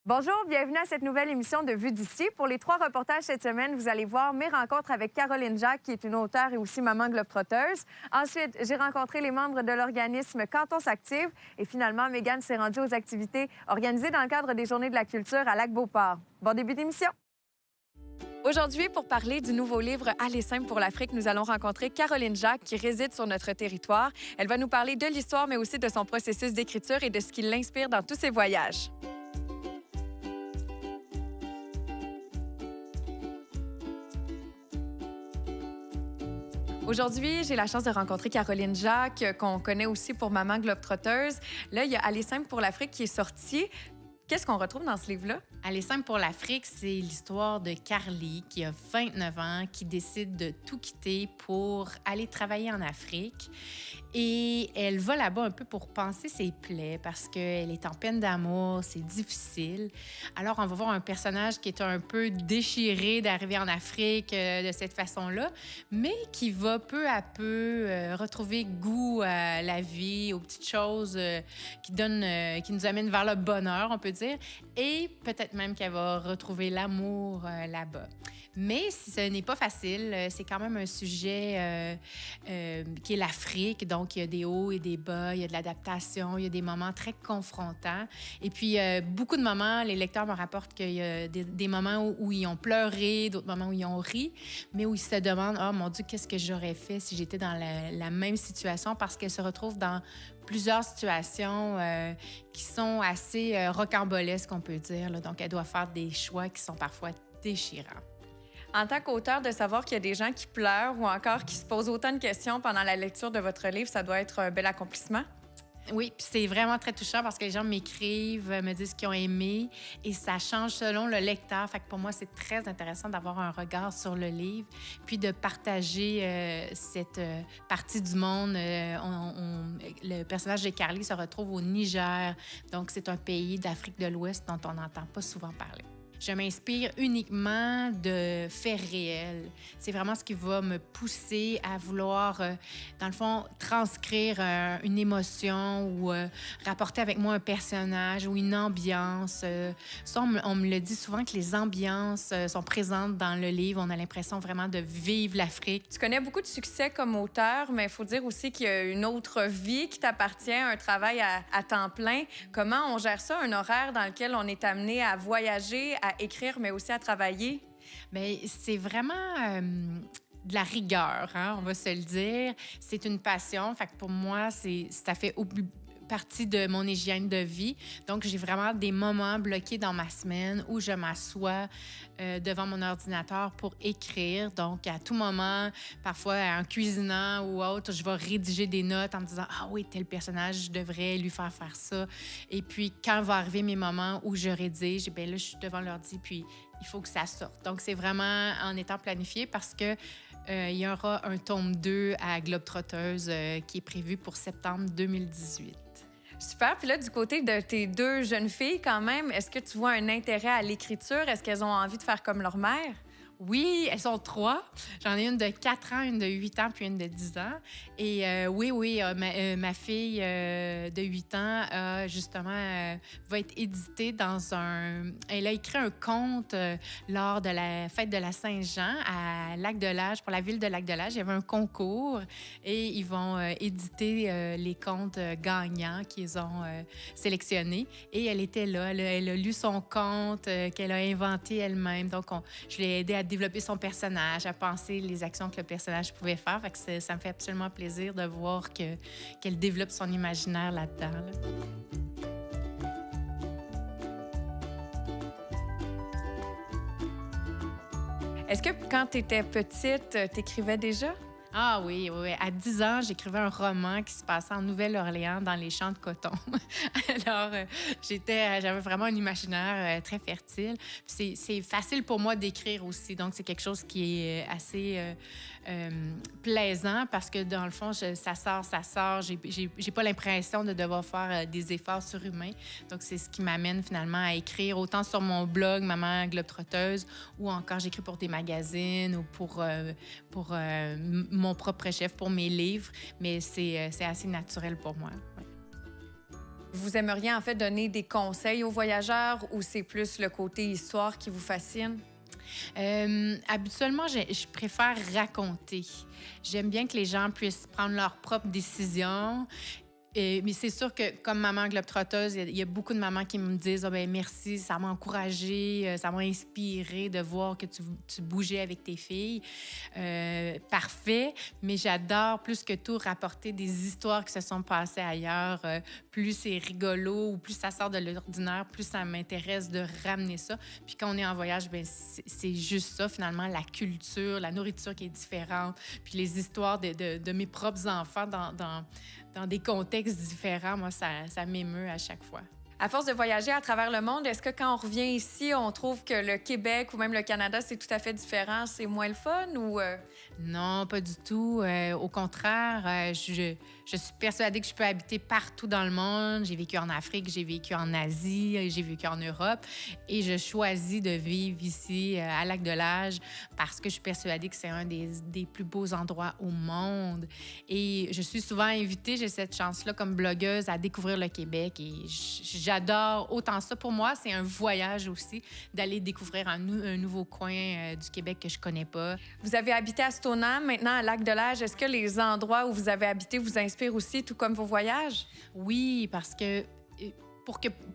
Bonjour, bienvenue à cette nouvelle émission de Vue d'ici. Pour les 3 reportages cette semaine, vous allez voir mes rencontres avec Caroline Jacques, qui est une auteure et aussi maman globe-trotteuse. Ensuite, j'ai rencontré les membres de l'organisme Quand on s'active. Et finalement, Mégane s'est rendue aux activités organisées dans le cadre des Journées de la culture à Lac-Beauport. Bon début d'émission! Aujourd'hui, pour parler du nouveau livre Aller simple pour l'Afrique, nous allons rencontrer Caroline Jacques, qui réside sur notre territoire. Elle va nous parler de l'histoire, mais aussi de son processus d'écriture et de ce qui l'inspire dans tous ses voyages. Aujourd'hui, j'ai la chance de rencontrer Caroline Jacques, qu'on connaît aussi pour Maman globe-trotteuse. Là, il y a Aller simple pour l'Afrique qui est sorti. Qu'est-ce qu'on retrouve dans ce livre-là? Aller simple pour l'Afrique, c'est l'histoire de Carly, qui a 29 ans, qui décide de tout quitter pour aller travailler en Afrique. Et elle va là-bas un peu pour panser ses plaies parce qu'elle est en peine d'amour, c'est difficile. Alors, on va voir un personnage qui est un peu déchiré d'arriver en Afrique de cette façon-là, mais qui va peu à peu retrouver goût à la vie, aux petites choses qui nous amènent vers le bonheur, on peut dire, et peut-être même qu'elle va retrouver l'amour là-bas. Mais si ce n'est pas facile, c'est quand même un sujet qui est l'Afrique, donc il y a des hauts et des bas, il y a de l'adaptation, il y a des moments très confrontants. Et puis, beaucoup de moments, les lecteurs me rapportent qu'il y a des moments où ils ont pleuré, d'autres moments où ils ont ri, mais où ils se demandent « Oh mon Dieu, qu'est-ce que j'aurais fait si j'étais dans la même situation? » Parce qu'elles se retrouvent dans plusieurs situations qui sont assez rocambolesques, on peut dire. Là. Donc, elle doit faire des choix qui sont parfois déchirants. En tant qu'auteur, de savoir qu'il y a des gens qui pleurent ou encore qui se posent autant de questions pendant la lecture de votre livre, ça doit être un bel accomplissement. Oui, puis c'est vraiment très touchant parce que les gens m'écrivent, me disent qu'ils ont aimé et ça change selon le lecteur. Fait que pour moi, c'est très intéressant d'avoir un regard sur le livre puis de partager cette partie du monde. Le personnage de Carly se retrouve au Niger, donc c'est un pays d'Afrique de l'Ouest dont on n'entend pas souvent parler. Je m'inspire uniquement de faits réels. C'est vraiment ce qui va me pousser à vouloir, dans le fond, transcrire une émotion ou rapporter avec moi un personnage ou une ambiance. Ça, on me le dit souvent que les ambiances sont présentes dans le livre. On a l'impression vraiment de vivre l'Afrique. Tu connais beaucoup de succès comme auteur, mais il faut dire aussi qu'il y a une autre vie qui t'appartient, un travail à temps plein. Comment on gère ça, un horaire dans lequel on est amené à voyager, à écrire, mais aussi à travailler? Bien, c'est vraiment de la rigueur, hein, on va se le dire. C'est une passion. Fait que pour moi, ça fait partie de mon hygiène de vie. Donc, j'ai vraiment des moments bloqués dans ma semaine où je m'assois devant mon ordinateur pour écrire. Donc, à tout moment, parfois en cuisinant ou autre, je vais rédiger des notes en me disant « Ah oui, tel personnage, je devrais lui faire ça. » Et puis, quand va arriver mes moments où je rédige, bien là, je suis devant l'ordi, puis il faut que ça sorte. Donc, c'est vraiment en étant planifié parce que il y aura un tome 2 à Globe-Trotteuse qui est prévu pour septembre 2018. Super. Puis là, du côté de tes 2 jeunes filles, quand même, est-ce que tu vois un intérêt à l'écriture? Est-ce qu'elles ont envie de faire comme leur mère? Oui, elles sont 3. J'en ai une de 4 ans, une de 8 ans, puis une de 10 ans. Et oui, ma fille de 8 ans, justement, va être éditée dans un... Elle a écrit un conte lors de la fête de la Saint-Jean à Lac-de-L'Âge, pour la ville de Lac-de-L'Âge. Il y avait un concours et ils vont éditer les contes gagnants qu'ils ont sélectionnés. Et elle était là. Elle a lu son conte qu'elle a inventé elle-même. Donc, je l'ai aidée à développer son personnage, à penser les actions que le personnage pouvait faire. Fait que ça me fait absolument plaisir de voir qu'elle développe son imaginaire là-dedans. Là. Est-ce que quand tu étais petite, t'écrivais déjà? Ah oui, oui. À 10 ans, j'écrivais un roman qui se passait en Nouvelle-Orléans, dans les champs de coton. Alors, j'avais vraiment un imaginaire très fertile. Puis c'est facile pour moi d'écrire aussi. Donc, c'est quelque chose qui est assez plaisant parce que, dans le fond, ça sort. J'ai pas l'impression de devoir faire des efforts surhumains. Donc, c'est ce qui m'amène finalement à écrire autant sur mon blog Maman globe-trotteuse ou encore j'écris pour des magazines ou pour mon propre chef, pour mes livres. Mais c'est assez naturel pour moi. Ouais. Vous aimeriez en fait donner des conseils aux voyageurs ou c'est plus le côté histoire qui vous fascine? Habituellement, je préfère raconter. J'aime bien que les gens puissent prendre leurs propres décisions. Mais c'est sûr que, comme maman globetrotteuse, il y a beaucoup de mamans qui me disent ah ben merci, ça m'a encouragée, ça m'a inspirée de voir que tu bougeais avec tes filles. Parfait, mais j'adore plus que tout rapporter des histoires qui se sont passées ailleurs. Plus c'est rigolo ou plus ça sort de l'ordinaire, plus ça m'intéresse de ramener ça. Puis quand on est en voyage, ben c'est juste ça, finalement, la culture, la nourriture qui est différente, puis les histoires de mes propres enfants dans des contextes différents, moi, ça m'émeut à chaque fois. À force de voyager à travers le monde, est-ce que quand on revient ici, on trouve que le Québec ou même le Canada, c'est tout à fait différent, c'est moins le fun ou... Non, pas du tout. Au contraire, je suis persuadée que je peux habiter partout dans le monde. J'ai vécu en Afrique, j'ai vécu en Asie, j'ai vécu en Europe et je choisis de vivre ici à Lac-de-L'Âge parce que je suis persuadée que c'est un des plus beaux endroits au monde. Et je suis souvent invitée, j'ai cette chance-là comme blogueuse à découvrir le Québec et j'adore autant ça. Pour moi, c'est un voyage aussi d'aller découvrir un nouveau coin du Québec que je connais pas. Vous avez habité à Stoneham, maintenant à Lac-de-L'Âge. Est-ce que les endroits où vous avez habité vous inspirent aussi, tout comme vos voyages? Oui, parce que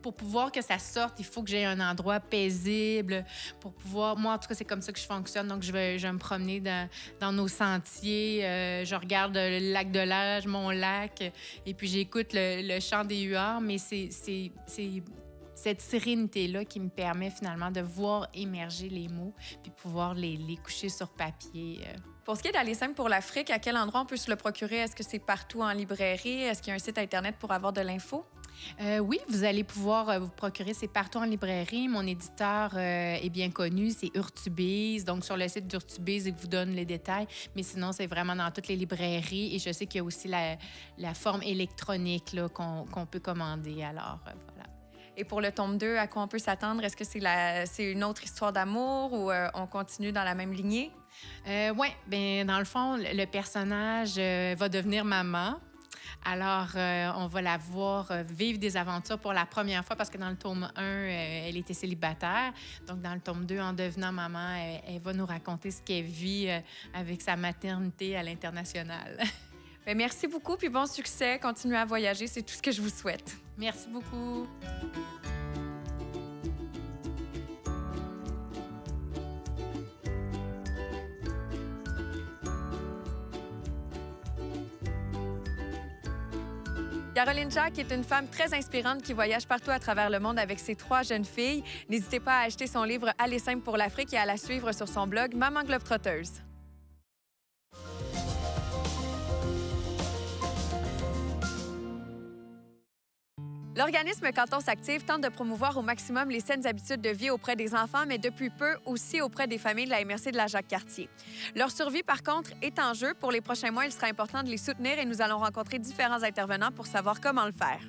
pour pouvoir que ça sorte, il faut que j'aie un endroit paisible pour pouvoir... Moi, en tout cas, c'est comme ça que je fonctionne. Donc, je vais me promener dans nos sentiers. Je regarde le lac de l'Âge, mon lac, et puis j'écoute le chant des huards. Mais c'est cette sérénité-là qui me permet finalement de voir émerger les mots puis pouvoir les coucher sur papier. Pour ce qui est d'Aller simple pour l'Afrique, à quel endroit on peut se le procurer? Est-ce que c'est partout en librairie? Est-ce qu'il y a un site Internet pour avoir de l'info? Oui, vous allez pouvoir vous procurer, c'est partout en librairie. Mon éditeur est bien connu, c'est Urtubise. Donc, sur le site d'Urtubise, il vous donne les détails. Mais sinon, c'est vraiment dans toutes les librairies. Et je sais qu'il y a aussi la forme électronique là, qu'on peut commander. Alors, voilà. Et pour le tome 2, à quoi on peut s'attendre? Est-ce que c'est une autre histoire d'amour ou on continue dans la même lignée? Oui, bien, dans le fond, le personnage va devenir maman. Alors, on va la voir vivre des aventures pour la première fois parce que dans le tome 1, elle était célibataire. Donc, dans le tome 2, en devenant maman, elle va nous raconter ce qu'elle vit avec sa maternité à l'international. Bien, merci beaucoup, puis bon succès. Continuez à voyager, c'est tout ce que je vous souhaite. Merci beaucoup. Caroline Jacques est une femme très inspirante qui voyage partout à travers le monde avec ses 3 jeunes filles. N'hésitez pas à acheter son livre Aller simple pour l'Afrique et à la suivre sur son blog Maman globetrotteuse. L'organisme Quand on s'active tente de promouvoir au maximum les saines habitudes de vie auprès des enfants, mais depuis peu aussi auprès des familles de la MRC de la Jacques-Cartier. Leur survie, par contre, est en jeu. Pour les prochains mois, il sera important de les soutenir et nous allons rencontrer différents intervenants pour savoir comment le faire.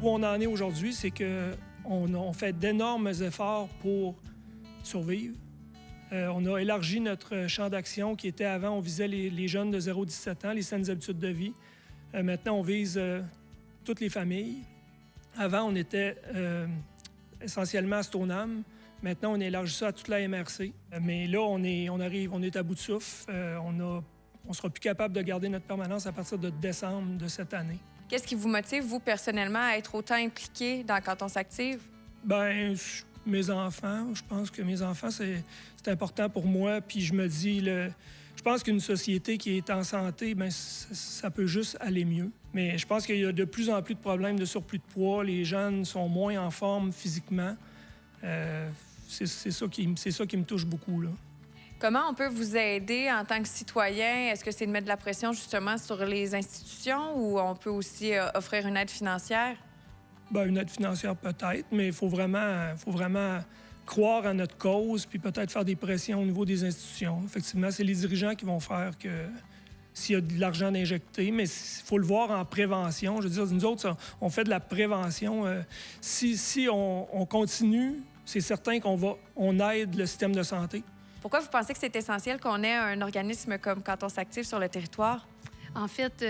Où on en est aujourd'hui, c'est que on fait d'énormes efforts pour survivre. On a élargi notre champ d'action qui était avant, on visait les jeunes de 0 à 17 ans, les saines habitudes de vie. Maintenant, on vise toutes les familles. Avant, on était essentiellement à Stoneham. Maintenant, on élargit ça à toute la MRC. Mais là, on est à bout de souffle. On ne sera plus capable de garder notre permanence à partir de décembre de cette année. Qu'est-ce qui vous motive, vous, personnellement, à être autant impliqué dans Quand on s'active? Bien, mes enfants. Je pense que mes enfants, c'est important pour moi. Puis je me dis, je pense qu'une société qui est en santé, bien, ça peut juste aller mieux. Mais je pense qu'il y a de plus en plus de problèmes de surplus de poids. Les jeunes sont moins en forme physiquement. C'est ça qui me touche beaucoup, là. Comment on peut vous aider en tant que citoyen? Est-ce que c'est de mettre de la pression justement sur les institutions ou on peut aussi offrir une aide financière? Bien, une aide financière peut-être, mais il faut vraiment croire à notre cause puis peut-être faire des pressions au niveau des institutions. Effectivement, c'est les dirigeants qui vont faire que s'il y a de l'argent d'injecter, mais il faut le voir en prévention. Je veux dire, nous autres, on fait de la prévention. Si on continue, c'est certain on aide le système de santé. Pourquoi vous pensez que c'est essentiel qu'on ait un organisme comme Quand on s'active sur le territoire? En fait,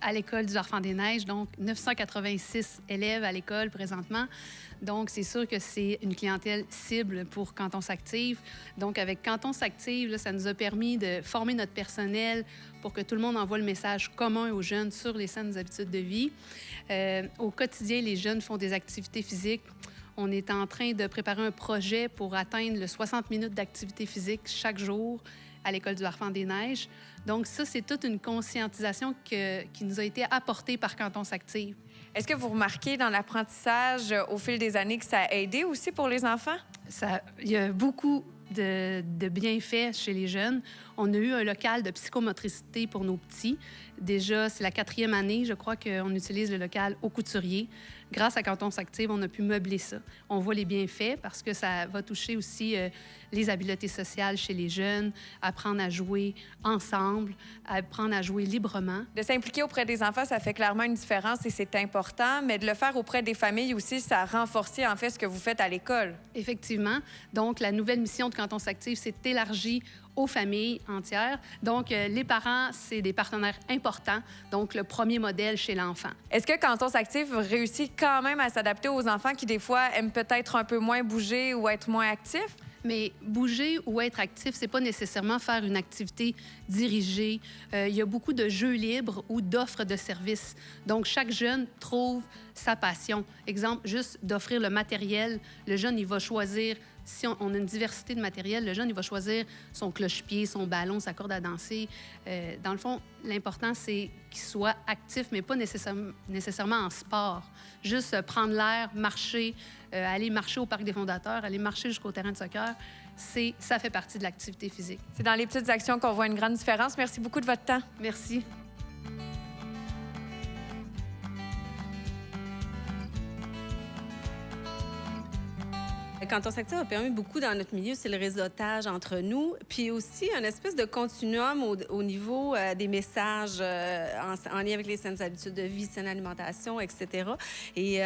à l'École du Harfang-des-Neiges, donc 986 élèves à l'école présentement. Donc, c'est sûr que c'est une clientèle cible pour Quand on s'active. Donc, avec Quand on s'active, là, ça nous a permis de former notre personnel pour que tout le monde envoie le message commun aux jeunes sur les saines habitudes de vie. Au quotidien, les jeunes font des activités physiques. On est en train de préparer un projet pour atteindre le 60 minutes d'activité physique chaque jour à l'École du Harfang-des-Neiges. Donc ça, c'est toute une conscientisation qui nous a été apportée par Quand on s'active. Est-ce que vous remarquez dans l'apprentissage au fil des années que ça a aidé aussi pour les enfants? Il y a beaucoup de bienfaits chez les jeunes. On a eu un local de psychomotricité pour nos petits. Déjà, c'est la 4e année, je crois, qu'on utilise le local au couturier. Grâce à Quand on s'active, on a pu meubler ça. On voit les bienfaits parce que ça va toucher aussi les habiletés sociales chez les jeunes, apprendre à jouer ensemble, apprendre à jouer librement. De s'impliquer auprès des enfants, ça fait clairement une différence et c'est important, mais de le faire auprès des familles aussi, ça a renforcé en fait ce que vous faites à l'école. Effectivement. Donc, la nouvelle mission de Quand on s'active s'est élargie aux familles entières. Donc, les parents, c'est des partenaires importants. Donc, le premier modèle chez l'enfant. Est-ce que Quand on s'active réussit quand même à s'adapter aux enfants qui, des fois, aiment peut-être un peu moins bouger ou être moins actifs? Mais bouger ou être actif, c'est pas nécessairement faire une activité dirigée. Il y a beaucoup de jeux libres ou d'offres de services. Donc, chaque jeune trouve sa passion. Exemple, juste d'offrir le matériel. Le jeune, il va choisir, si on a une diversité de matériel, le jeune, il va choisir son cloche-pied, son ballon, sa corde à danser. Dans le fond, l'important, c'est qu'il soit actif, mais pas nécessairement en sport. Juste prendre l'air, marcher, aller marcher au Parc des Fondateurs, aller marcher jusqu'au terrain de soccer, ça fait partie de l'activité physique. C'est dans les petites actions qu'on voit une grande différence. Merci beaucoup de votre temps. Merci. Quand on s'active a permis beaucoup dans notre milieu, c'est le réseautage entre nous, puis aussi une espèce de continuum au niveau des messages en lien avec les saines habitudes de vie, saine alimentation, etc. Et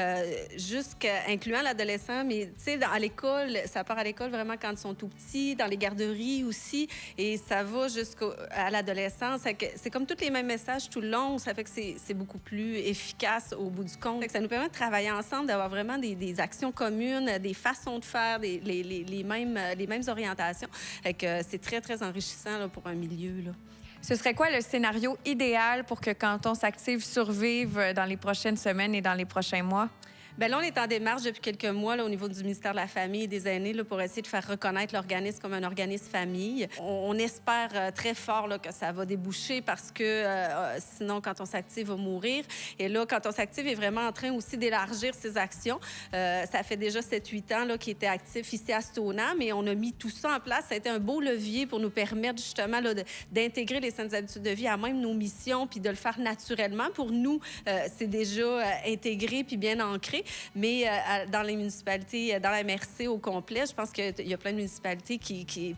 incluant l'adolescent, mais tu sais, à l'école, ça part à l'école vraiment quand ils sont tout petits, dans les garderies aussi, et ça va jusqu'à l'adolescence. C'est comme tous les mêmes messages tout le long, ça fait que c'est beaucoup plus efficace au bout du compte. Ça nous permet de travailler ensemble, d'avoir vraiment des actions communes, des façons de faire les mêmes orientations. C'est très, très enrichissant là, pour un milieu. Là. Ce serait quoi le scénario idéal pour que Quand on s'active survive dans les prochaines semaines et dans les prochains mois? Bien là, on est en démarche depuis quelques mois là, au niveau du ministère de la Famille et des Aînés là, pour essayer de faire reconnaître l'organisme comme un organisme famille. On espère très fort là, que ça va déboucher parce que sinon, Quand on s'active, va mourir. Et là, Quand on s'active est vraiment en train aussi d'élargir ses actions. Ça fait déjà 7-8 ans qu'il était actif ici à Stoneham, mais on a mis tout ça en place. Ça a été un beau levier pour nous permettre justement là, d'intégrer les saines habitudes de vie à même nos missions puis de le faire naturellement. Pour nous, c'est déjà intégré puis bien ancré. Mais dans les municipalités, dans la MRC au complet, je pense qu'il y a plein de municipalités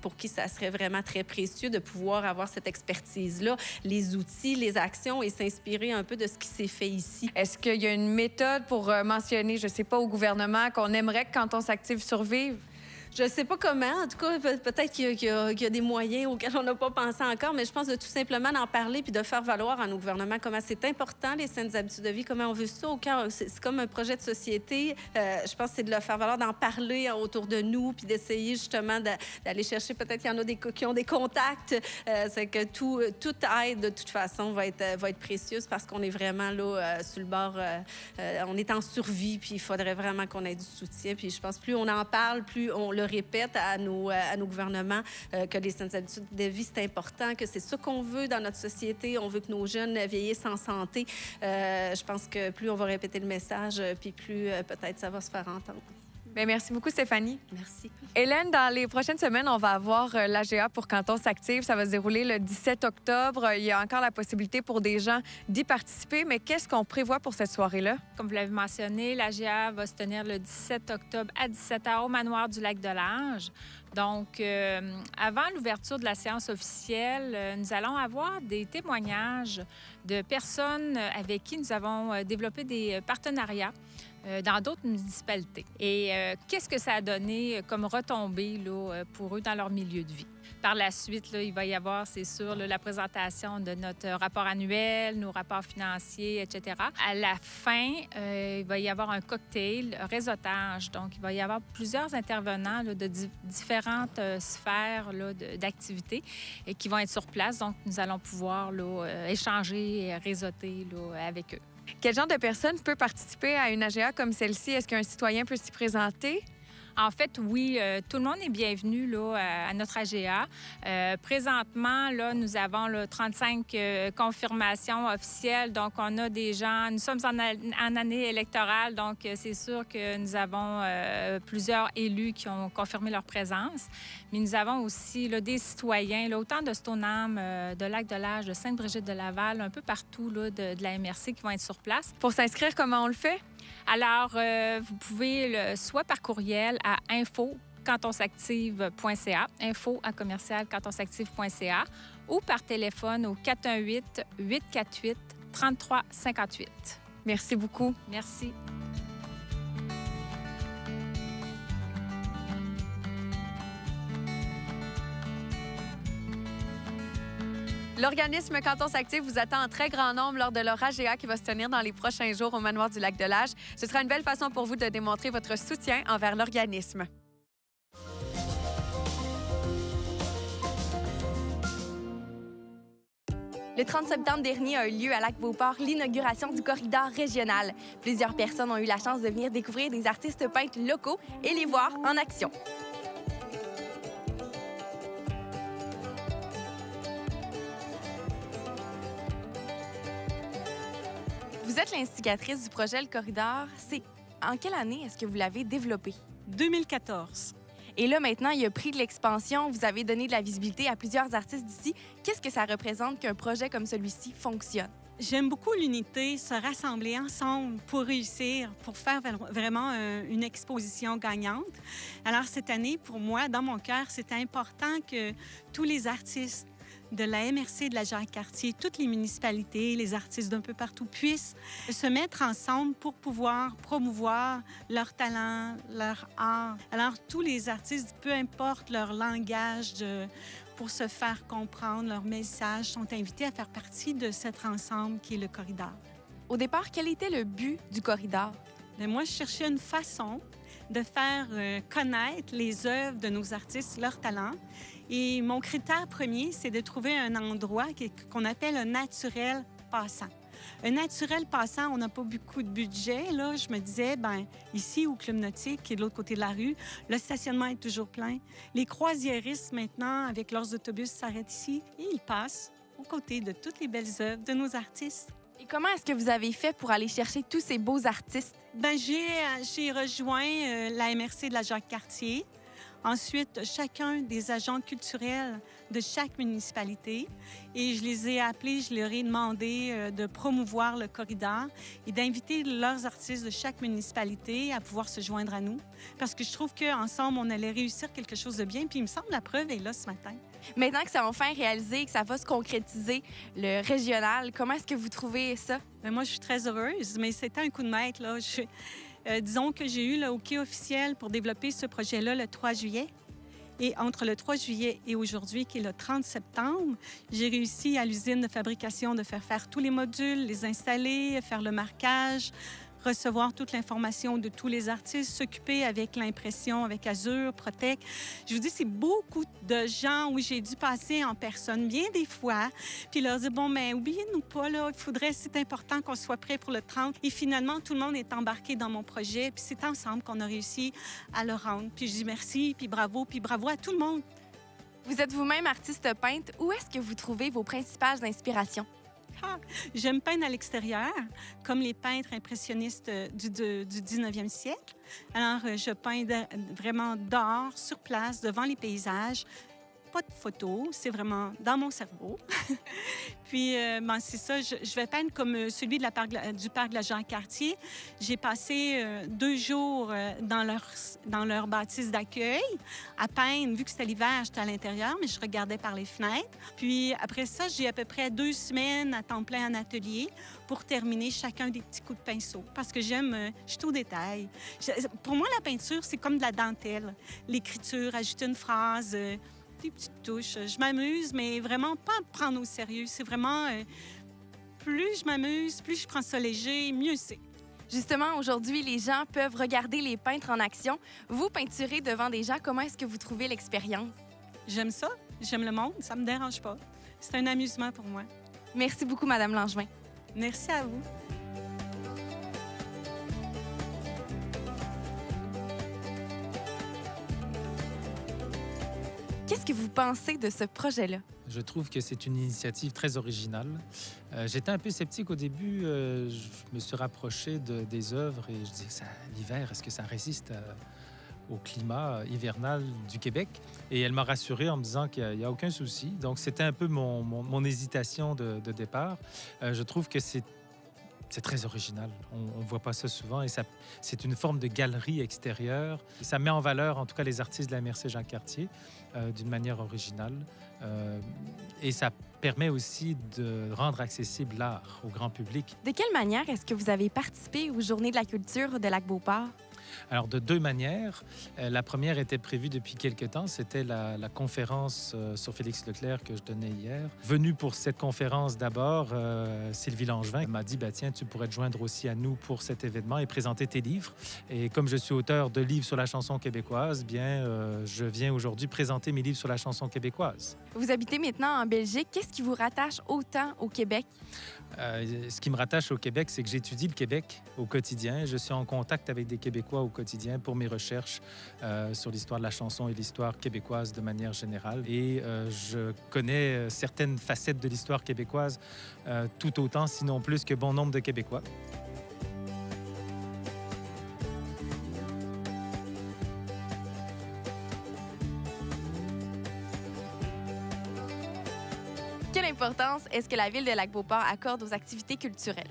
pour qui ça serait vraiment très précieux de pouvoir avoir cette expertise-là, les outils, les actions et s'inspirer un peu de ce qui s'est fait ici. Est-ce qu'il y a une méthode pour mentionner, je ne sais pas, au gouvernement qu'on aimerait que Quand on s'active survive? Je ne sais pas comment. En tout cas, peut-être qu'il y a des moyens auxquels on n'a pas pensé encore, mais je pense de tout simplement d'en parler puis de faire valoir à nos gouvernements comment c'est important, les saines habitudes de vie, comment on veut ça au cœur. C'est comme un projet de société. Je pense que c'est de le faire valoir, d'en parler autour de nous puis d'essayer justement d'aller chercher. Peut-être qu'il y en a qui ont des contacts. C'est que toute aide, de toute façon, va être précieuse parce qu'on est vraiment là sur le bord. On est en survie puis il faudrait vraiment qu'on ait du soutien. Puis je pense plus on en parle, plus on le répète à nos gouvernements que les saines habitudes de vie, c'est important, que c'est ça qu'on veut dans notre société. On veut que nos jeunes vieillissent en santé. Je pense que plus on va répéter le message, puis plus peut-être ça va se faire entendre. Bien, merci beaucoup, Stéphanie. Merci. Hélène, dans les prochaines semaines, on va avoir l'AGA pour Quand on s'active. Ça va se dérouler le 17 octobre. Il y a encore la possibilité pour des gens d'y participer, mais qu'est-ce qu'on prévoit pour cette soirée-là? Comme vous l'avez mentionné, l'AGA va se tenir le 17 octobre à 17h au manoir du Lac de l'Ange. Donc, avant l'ouverture de la séance officielle, nous allons avoir des témoignages de personnes avec qui nous avons développé des partenariats dans d'autres municipalités. Et qu'est-ce que ça a donné comme retombée là, pour eux dans leur milieu de vie? Par la suite, là, il va y avoir, c'est sûr, là, la présentation de notre rapport annuel, nos rapports financiers, etc. À la fin, il va y avoir un cocktail, un réseautage. Donc, il va y avoir plusieurs intervenants là, de différentes sphères là, d'activités qui vont être sur place. Donc, nous allons pouvoir là, échanger et réseauter là, avec eux. Quel genre de personne peut participer à une AGA comme celle-ci? Est-ce qu'un citoyen peut s'y présenter? En fait, oui, tout le monde est bienvenu là, à notre AGA. Présentement, là, nous avons là, 35 confirmations officielles. Donc, on a des gens... Nous sommes en année électorale, donc c'est sûr que nous avons plusieurs élus qui ont confirmé leur présence. Mais nous avons aussi là, des citoyens, là, autant de Stoneham, de Lac-de-L'Âge, de Sainte-Brigitte-de-Laval, un peu partout là, de la MRC qui vont être sur place. Pour s'inscrire, comment on le fait? Alors, vous pouvez soit par courriel à info-cantonsactive.ca, info@commercial-cantonsactive.ca, ou par téléphone au 418-848-3358. Merci beaucoup. Merci. L'organisme Canton s'active vous attend en très grand nombre lors de leur AGA qui va se tenir dans les prochains jours au manoir du Lac-de-L'Âge. Ce sera une belle façon pour vous de démontrer votre soutien envers l'organisme. Le 30 septembre dernier a eu lieu à Lac-Beauport l'inauguration du corridor régional. Plusieurs personnes ont eu la chance de venir découvrir des artistes peintres locaux et les voir en action. Vous êtes l'instigatrice du projet Le Corridor. En quelle année est-ce que vous l'avez développé? 2014. Et là, maintenant, il a pris de l'expansion. Vous avez donné de la visibilité à plusieurs artistes d'ici. Qu'est-ce que ça représente qu'un projet comme celui-ci fonctionne? J'aime beaucoup l'unité, se rassembler ensemble pour réussir, pour faire vraiment une exposition gagnante. Alors, cette année, pour moi, dans mon cœur, c'était important que tous les artistes de la MRC de la Jacques-Cartier, toutes les municipalités, les artistes d'un peu partout puissent se mettre ensemble pour pouvoir promouvoir leur talent, leur art. Alors, tous les artistes, peu importe leur langage, pour se faire comprendre, leur message, sont invités à faire partie de cet ensemble qui est le corridor. Au départ, quel était le but du corridor? Bien, moi, je cherchais une façon de faire connaître les œuvres de nos artistes, leurs talents. Et mon critère premier, c'est de trouver un endroit qu'on appelle un naturel passant. Un naturel passant, on n'a pas beaucoup de budget. Là, je me disais, ben ici, au Club Nautique, qui est de l'autre côté de la rue, le stationnement est toujours plein. Les croisiéristes, maintenant, avec leurs autobus, s'arrêtent ici et ils passent aux côtés de toutes les belles œuvres de nos artistes. Et comment est-ce que vous avez fait pour aller chercher tous ces beaux artistes? Ben j'ai rejoint la MRC de la Jacques-Cartier. Ensuite, chacun des agents culturels de chaque municipalité. Et je les ai appelés, je leur ai demandé de promouvoir le corridor et d'inviter leurs artistes de chaque municipalité à pouvoir se joindre à nous. Parce que je trouve qu'ensemble, on allait réussir quelque chose de bien. Puis il me semble que la preuve est là ce matin. Maintenant que c'est enfin réalisé, que ça va se concrétiser, le régional, comment est-ce que vous trouvez ça? Bien, moi, je suis très heureuse, mais c'était un coup de maître, là. Disons que j'ai eu le OK officiel pour développer ce projet-là le 3 juillet. Et entre le 3 juillet et aujourd'hui, qui est le 30 septembre, j'ai réussi à l'usine de fabrication de faire tous les modules, les installer, faire le marquage, recevoir toute l'information de tous les artistes, s'occuper avec l'impression, avec Azure, Protec. Je vous dis, c'est beaucoup de gens où j'ai dû passer en personne, bien des fois, puis leur dire, bon, mais oubliez-nous pas, là, c'est important qu'on soit prêt pour le 30. Et finalement, tout le monde est embarqué dans mon projet, puis c'est ensemble qu'on a réussi à le rendre. Puis je dis merci, puis bravo à tout le monde. Vous êtes vous-même artiste peintre. Où est-ce que vous trouvez vos principales inspirations? J'aime peindre à l'extérieur, comme les peintres impressionnistes du 19e siècle. Alors, je peins vraiment dehors, sur place, devant les paysages. pas de photos, c'est vraiment dans mon cerveau. Puis, c'est ça, je vais peindre comme celui du parc de la Jean-Cartier. J'ai passé 2 jours dans leur bâtisse d'accueil à peindre. Vu que c'était l'hiver, j'étais à l'intérieur, mais je regardais par les fenêtres. Puis après ça, j'ai à peu près 2 semaines à temps plein en atelier pour terminer chacun des petits coups de pinceau. Parce que je suis au détail. Pour moi, la peinture, c'est comme de la dentelle. L'écriture, ajouter une phrase, des petites touches. Je m'amuse, mais vraiment pas à me prendre au sérieux. C'est vraiment... plus je m'amuse, plus je prends ça léger, mieux c'est. Justement, aujourd'hui, les gens peuvent regarder les peintres en action. Vous peinturez devant des gens. Comment est-ce que vous trouvez l'expérience? J'aime ça. J'aime le monde. Ça me dérange pas. C'est un amusement pour moi. Merci beaucoup, Madame Langevin. Merci à vous. Qu'est-ce que vous pensez de ce projet-là? Je trouve que c'est une initiative très originale. J'étais un peu sceptique au début. Je me suis rapproché des œuvres et je disais, l'hiver, est-ce que ça résiste au climat hivernal du Québec? Et elle m'a rassuré en me disant qu'il n'y a aucun souci. Donc, c'était un peu mon hésitation de départ. Je trouve que c'est très original. On ne voit pas ça souvent et c'est une forme de galerie extérieure. Ça met en valeur, en tout cas, les artistes de la MRC Jean-Cartier d'une manière originale. Et ça permet aussi de rendre accessible l'art au grand public. De quelle manière est-ce que vous avez participé aux Journées de la culture de Lac-Beauport? Alors, de 2 manières. La première était prévue depuis quelque temps. C'était la conférence sur Félix Leclerc que je donnais hier. Venue pour cette conférence d'abord, Sylvie Langevin m'a dit, tiens, tu pourrais te joindre aussi à nous pour cet événement et présenter tes livres. Et comme je suis auteur de livres sur la chanson québécoise, je viens aujourd'hui présenter mes livres sur la chanson québécoise. Vous habitez maintenant en Belgique. Qu'est-ce qui vous rattache autant au Québec? Ce qui me rattache au Québec, c'est que j'étudie le Québec au quotidien. Je suis en contact avec des Québécois au quotidien pour mes recherches sur l'histoire de la chanson et l'histoire québécoise de manière générale. Et je connais certaines facettes de l'histoire québécoise tout autant, sinon plus, que bon nombre de Québécois. Quelle importance est-ce que la ville de Lac-Beauport accorde aux activités culturelles?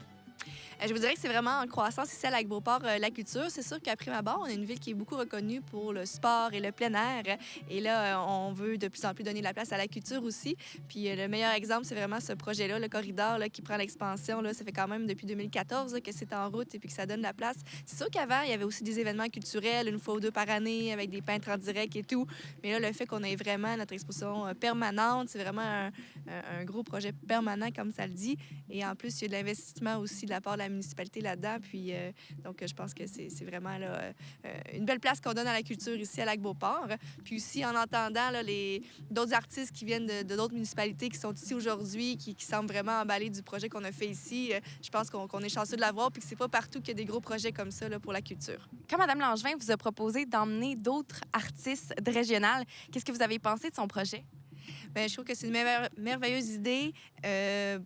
Je vous dirais que c'est vraiment en croissance ici à Lac-Beauport, la culture. C'est sûr qu'à prime abord, on est une ville qui est beaucoup reconnue pour le sport et le plein air. Et là, on veut de plus en plus donner de la place à la culture aussi. Puis le meilleur exemple, c'est vraiment ce projet-là, le corridor qui prend l'expansion. Ça fait quand même depuis 2014 que c'est en route et puis que ça donne de la place. C'est sûr qu'avant, il y avait aussi des événements culturels, 1 fois ou 2 par année, avec des peintres en direct et tout. Mais là, le fait qu'on ait vraiment notre exposition permanente, c'est vraiment un gros projet permanent, comme ça le dit. Et en plus, il y a de l'investissement aussi de la part de la municipalité là-dedans. Puis, donc, je pense que c'est vraiment là, une belle place qu'on donne à la culture ici à Lac-Beauport. Puis aussi, en entendant là, d'autres artistes qui viennent de d'autres municipalités qui sont ici aujourd'hui, qui semblent vraiment emballés du projet qu'on a fait ici, je pense qu'on est chanceux de l'avoir puis que c'est pas partout qu'il y a des gros projets comme ça là, pour la culture. Quand Mme Langevin vous a proposé d'emmener d'autres artistes de régional, qu'est-ce que vous avez pensé de son projet? Bien, je trouve que c'est une merveilleuse idée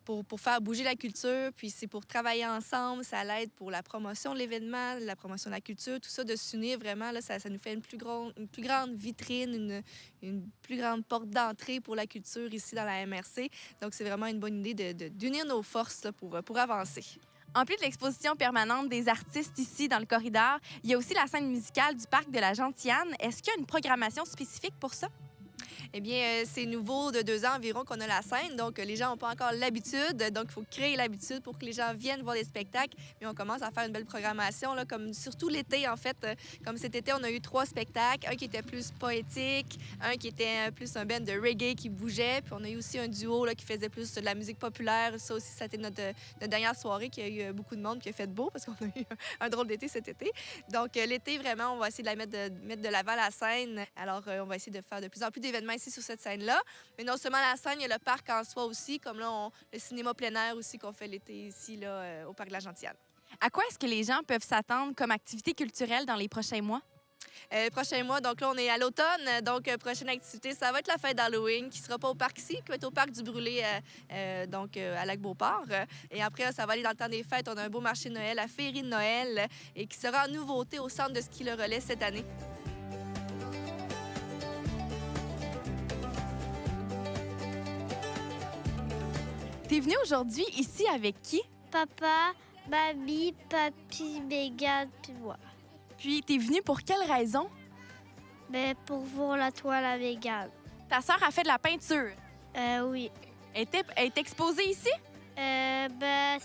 pour faire bouger la culture, puis c'est pour travailler ensemble, ça l'aide pour la promotion de l'événement, la promotion de la culture, tout ça, de s'unir vraiment, là, ça nous fait une plus grande vitrine, une plus grande porte d'entrée pour la culture ici dans la MRC. Donc, c'est vraiment une bonne idée d'unir nos forces là, pour avancer. En plus de l'exposition permanente des artistes ici dans le corridor, il y a aussi la scène musicale du parc de la Gentiane. Est-ce qu'il y a une programmation spécifique pour ça? Eh bien, c'est nouveau de 2 ans environ qu'on a la scène, donc les gens n'ont pas encore l'habitude, donc il faut créer l'habitude pour que les gens viennent voir des spectacles. Mais on commence à faire une belle programmation, là, comme surtout l'été, en fait. Comme cet été, on a eu 3 spectacles, un qui était plus poétique, un qui était plus un band de reggae qui bougeait, puis on a eu aussi un duo là, qui faisait plus de la musique populaire. Ça aussi, ça a été notre dernière soirée qui a eu beaucoup de monde, qui a fait beau, parce qu'on a eu un drôle d'été cet été. Donc l'été, vraiment, on va essayer de mettre de l'avant la scène. Alors, on va essayer de faire de plus en plus d'événements ici sur cette scène-là. Mais non seulement la scène, il y a le parc en soi aussi, comme là, le cinéma plein air aussi qu'on fait l'été ici, là, au parc de la Gentiane. À quoi est-ce que les gens peuvent s'attendre comme activité culturelle dans les prochains mois? Prochain mois, donc là, on est à l'automne. Donc, prochaine activité, ça va être la fête d'Halloween qui sera pas au parc ici, qui va être au parc du Brûlé, donc à Lac-Beauport. Et après, ça va aller dans le temps des fêtes. On a un beau marché de Noël, la féerie de Noël, et qui sera en nouveauté au centre de ski Le Relais cette année. T'es venu aujourd'hui ici avec qui? Papa, Babi, Papi, Bégade, puis moi. Puis t'es venu pour quelle raison? Ben, pour voir la toile à Bégade. Ta sœur a fait de la peinture. Oui. Elle est exposée ici? Ben,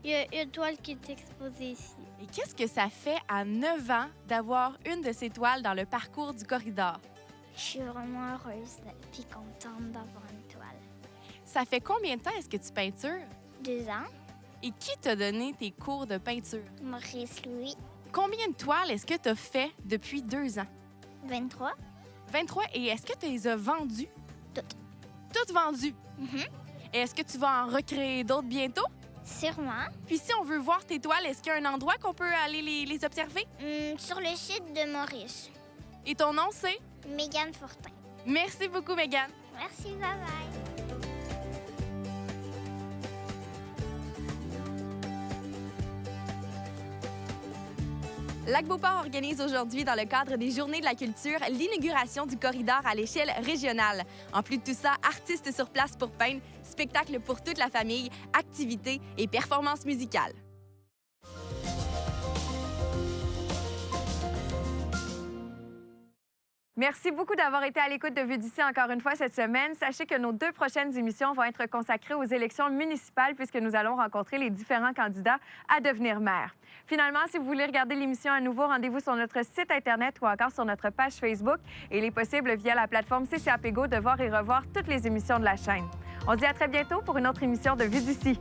il y a une toile qui est exposée ici. Et qu'est-ce que ça fait à 9 ans d'avoir une de ces toiles dans le parcours du corridor? Je suis vraiment heureuse et contente d'avoir une toile. Ça fait combien de temps est-ce que tu peintures? 2 ans. Et qui t'a donné tes cours de peinture? Maurice Louis. Combien de toiles est-ce que tu as fait depuis 2 ans? 23. 23. Et est-ce que tu les as vendues? Toutes. Toutes vendues? Et est-ce que tu vas en recréer d'autres bientôt? Sûrement. Puis si on veut voir tes toiles, est-ce qu'il y a un endroit qu'on peut aller les observer? Sur le site de Maurice. Et ton nom, c'est? Mégane Fortin. Merci beaucoup, Mégane. Merci, bye-bye. Lac-Beauport organise aujourd'hui, dans le cadre des Journées de la culture, l'inauguration du corridor à l'échelle régionale. En plus de tout ça, artistes sur place pour peindre, spectacles pour toute la famille, activités et performances musicales. Merci beaucoup d'avoir été à l'écoute de Vue d'ici encore une fois cette semaine. Sachez que nos 2 prochaines émissions vont être consacrées aux élections municipales puisque nous allons rencontrer les différents candidats à devenir maire. Finalement, si vous voulez regarder l'émission à nouveau, rendez-vous sur notre site Internet ou encore sur notre page Facebook. Et il est possible via la plateforme CCAP Go de voir et revoir toutes les émissions de la chaîne. On se dit à très bientôt pour une autre émission de Vue d'ici.